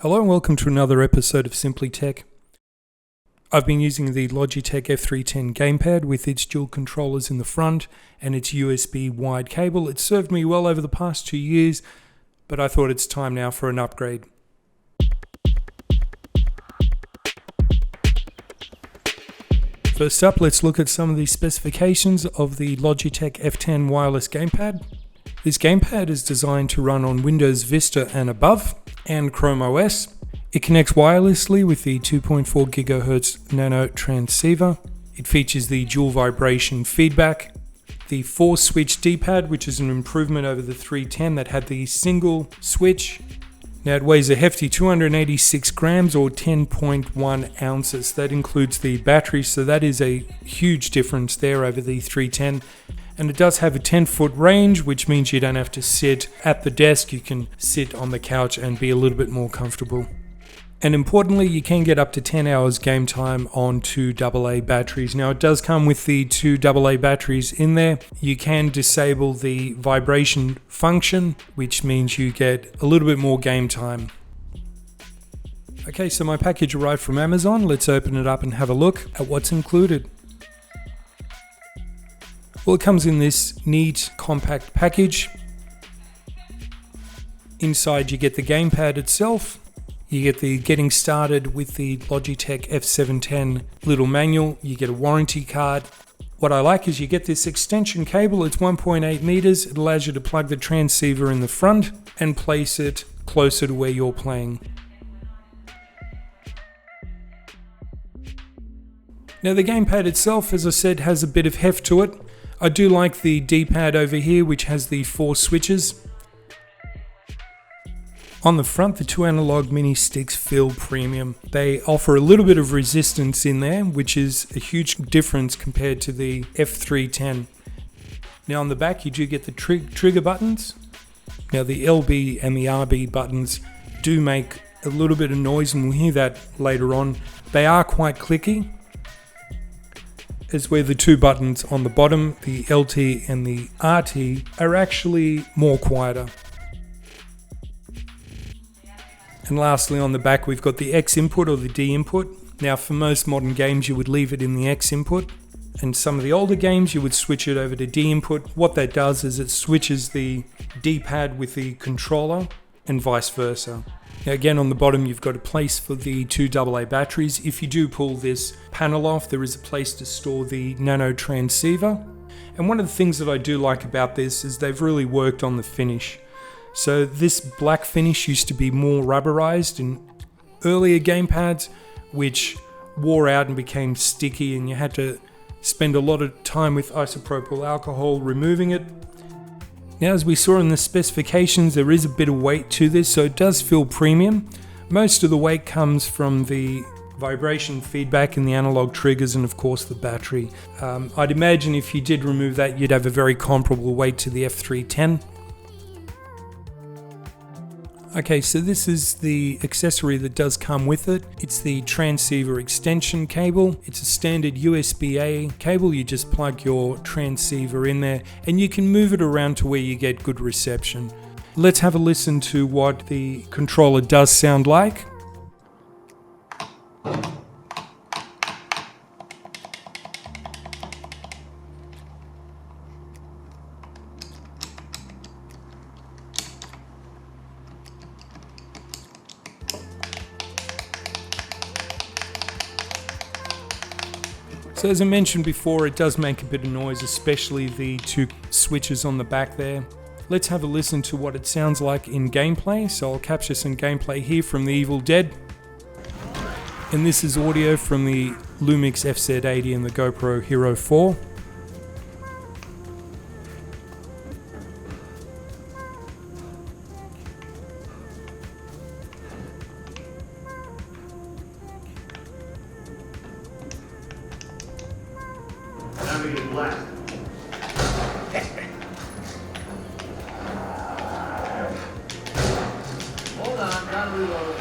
Hello and welcome to another episode of Simply Tech. I've been using the Logitech F310 Gamepad with its dual controllers in the front and its USB wide cable. It's served me well over the past 2 years, but I thought it's time now for an upgrade. First up, let's look at some of the specifications of the Logitech F10 wireless gamepad. This gamepad is designed to run on Windows Vista and above, and Chrome OS. It connects wirelessly with the 2.4 GHz nano transceiver. It features the dual vibration feedback, the 4-switch D-pad, which is an improvement over the 310 that had the single switch. Now it weighs a hefty 286 grams or 10.1 ounces. That includes the battery, so that is a huge difference there over the 310. And it does have a 10-foot range, which means you don't have to sit at the desk. You can sit on the couch and be a little bit more comfortable. And importantly, you can get up to 10 hours game time on 2 AA batteries. Now, it does come with the 2 AA batteries in there. You can disable the vibration function, which means you get a little bit more game time. Okay, so my package arrived from Amazon. Let's open it up and have a look at what's included. Well, it comes in this neat, compact package. Inside you get the gamepad itself. You get the getting started with the Logitech F710 little manual. You get a warranty card. What I like is you get this extension cable. It's 1.8 meters. It allows you to plug the transceiver in the front and place it closer to where you're playing. Now the gamepad itself, as I said, has a bit of heft to it. I do like the D-pad over here, which has the 4 switches. On the front, the 2 analog mini sticks feel premium. They offer a little bit of resistance in there, which is a huge difference compared to the F310. Now on the back, you do get the trigger buttons. Now the LB and the RB buttons do make a little bit of noise, and we'll hear that later on. They are quite clicky, is where the 2 buttons on the bottom, the LT and the RT, are actually more quieter. And lastly, on the back, we've got the X input or the D input. Now, for most modern games, you would leave it in the X input. And some of the older games, you would switch it over to D input. What that does is it switches the D-pad with the controller and vice versa. Now again, on the bottom, you've got a place for the 2 AA batteries. If you do pull this panel off, there is a place to store the nano transceiver. And one of the things that I do like about this is they've really worked on the finish. So this black finish used to be more rubberized in earlier gamepads, which wore out and became sticky, and you had to spend a lot of time with isopropyl alcohol removing it. Now, as we saw in the specifications, there is a bit of weight to this, so it does feel premium. Most of the weight comes from the vibration feedback and the analog triggers, and of course the battery. I'd imagine if you did remove that, you'd have a very comparable weight to the F310. Okay, so this is the accessory that does come with it. It's the transceiver extension cable. It's a standard USB-A cable. You just plug your transceiver in there and you can move it around to where you get good reception. Let's have a listen to what the controller does sound like. So as I mentioned before, it does make a bit of noise, especially the 2 switches on the back there. Let's have a listen to what it sounds like in gameplay. So I'll capture some gameplay here from The Evil Dead. And this is audio from the LUMIX FZ-80 and the GoPro Hero 4. Black. Hold on, gotta reload.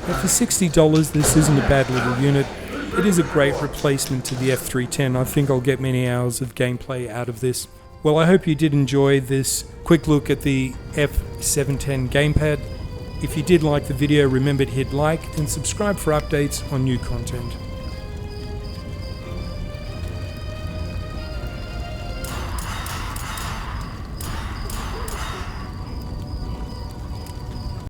But for $60, this isn't a bad little unit. it is a great replacement to the F310. I think I'll get many hours of gameplay out of this. Well, I hope you did enjoy this quick look at the F710 Gamepad. If you did like the video, remember to hit like and subscribe for updates on new content.